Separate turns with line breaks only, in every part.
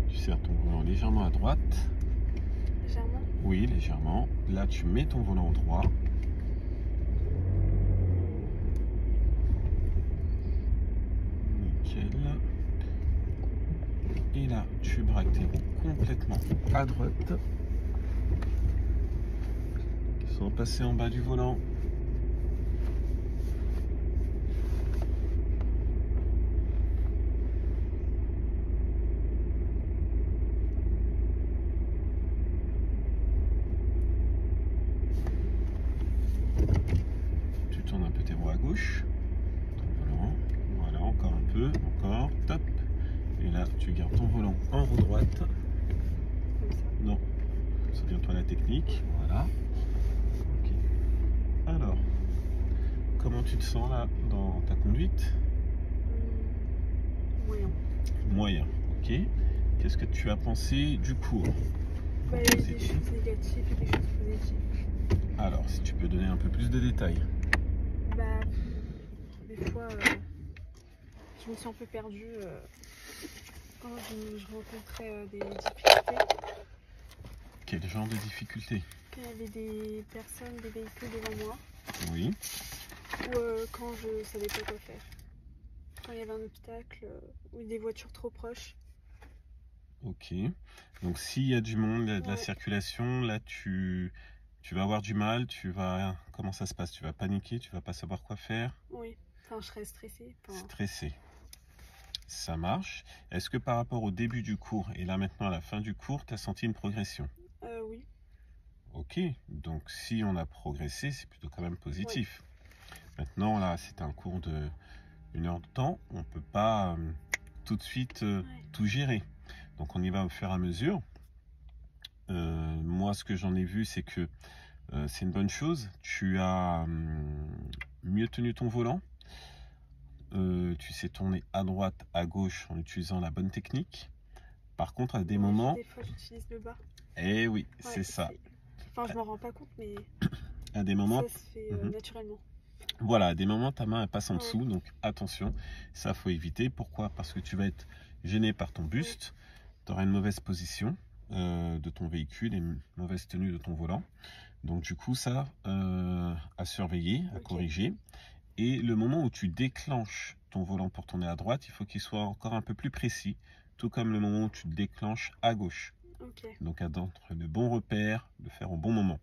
Tu serres ton volant légèrement à droite.
Légèrement?
Oui, légèrement. Là, tu mets ton volant droit. Nickel. Et là, tu braques tes roues complètement à droite. Sans passer en bas du volant. Tu tournes un peu tes roues à gauche. Ton volant. Voilà, encore un peu. Encore. Top. Et là, tu gardes ton volant en roue droite.
Comme ça.
Non. Souviens-toi la technique. Voilà. Ok. Alors, comment tu te sens là dans ta conduite?
Moyen.
Moyen. Ok. Qu'est-ce que tu as pensé du cours?
Bah, il y a des choses négatives et des choses positives.
Alors, si tu peux donner un peu plus de détails.
Bah, des fois, je me suis un peu perdue quand je rencontrais des difficultés.
Quel genre de difficulté?
Quand il y avait des personnes, des véhicules devant moi,
Oui.
ou quand je savais pas quoi faire. Quand il y avait un obstacle ou des voitures trop proches.
Ok. Donc, s'il y a du monde, il y a de la
Ouais.
circulation, là, tu vas avoir du mal, Comment ça se passe? Tu vas paniquer, tu vas pas savoir quoi faire?
Oui, enfin, je serais stressée. Enfin,
Stressé. Ça marche. Est-ce que par rapport au début du cours et là maintenant à la fin du cours, tu as senti une progression?
oui.
Ok. Donc, si on a progressé, c'est plutôt quand même positif. Maintenant, là, c'est un cours de 1 heure de temps. On ne peut pas tout de suite tout gérer. Donc, on y va au fur et à mesure. Moi, ce que j'en ai vu, c'est que c'est une bonne chose. Tu as mieux tenu ton volant. Tu sais tourner à droite, à gauche en utilisant la bonne technique. Par contre, à des moments...
Des fois, j'utilise le bas.
Eh oui,
Ouais,
c'est ça.
Enfin, je m'en rends pas compte, mais
À des moments...
ça se fait naturellement.
Voilà, à des moments, ta main elle passe en
Ouais.
dessous, donc attention, ça faut éviter. Pourquoi? Parce que tu vas être gêné par ton buste, tu auras une mauvaise position de ton véhicule et une mauvaise tenue de ton volant. Donc du coup, ça à surveiller, à corriger. Et le moment où tu déclenches ton volant pour tourner à droite, il faut qu'il soit encore un peu plus précis, tout comme le moment où tu déclenches à gauche. Donc à d'être de bons repères, de faire au bon moment.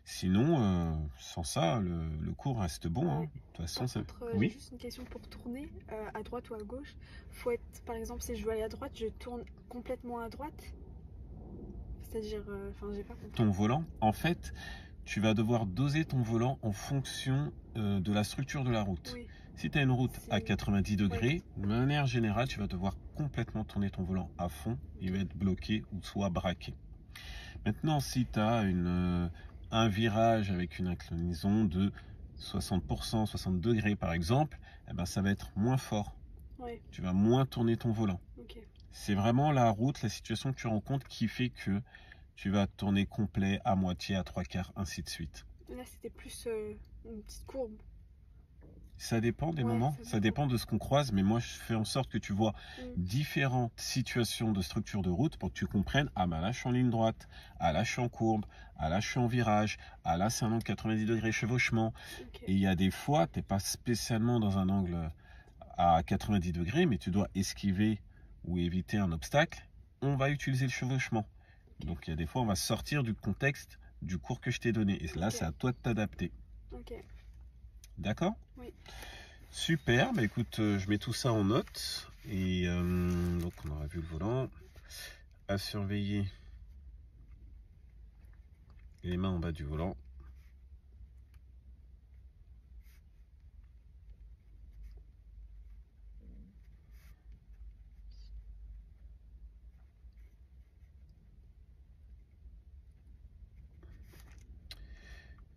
Sinon, sans ça, le cours reste bon. Hein. De toute façon,
par contre,
oui.
j'ai juste une question pour tourner à droite ou à gauche. Faut être, par exemple, si je veux aller à droite, je tourne complètement à droite. C'est-à-dire, enfin, j'ai pas compris.
Ton volant, en fait, tu vas devoir doser ton volant en fonction de la structure de la route.
Oui.
Si tu as une route à 90 degrés, de manière générale, tu vas devoir complètement tourner ton volant à fond. Il va être bloqué ou soit braqué. Maintenant, si tu as un virage avec une inclinaison de 60%, 60 degrés par exemple, eh ben, ça va être moins fort. Tu vas moins tourner ton volant. C'est vraiment la route, la situation que tu rencontres qui fait que tu vas tourner complet, à moitié, à 3/4, ainsi de suite.
Là, c'était plus une petite courbe.
Ça dépend des moments, ça dépend de ce qu'on croise, mais moi je fais en sorte que tu vois différentes situations de structure de route pour que tu comprennes, ah bah là je suis en ligne droite, ah là je suis en courbe, ah là je suis en virage, ah là c'est un angle 90 degrés chevauchement. Et il y a des fois, tu n'es pas spécialement dans un angle à 90 degrés, mais tu dois esquiver ou éviter un obstacle, on va utiliser le chevauchement. Donc il y a des fois, on va sortir du contexte du cours que je t'ai donné. Et là, c'est à toi de t'adapter. D'accord?
Oui.
Super, bah écoute, je mets tout ça en note. Et donc on aura vu le volant. À surveiller les mains en bas du volant.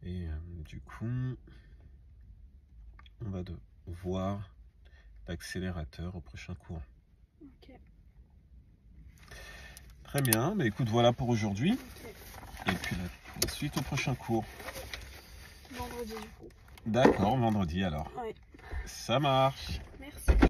Et du coup, on va voir l'accélérateur au prochain cours. Très bien, bah écoute, voilà pour aujourd'hui. Et puis la suite au prochain cours.
Vendredi du coup.
D'accord, vendredi alors.
Ouais.
Ça marche.
Merci.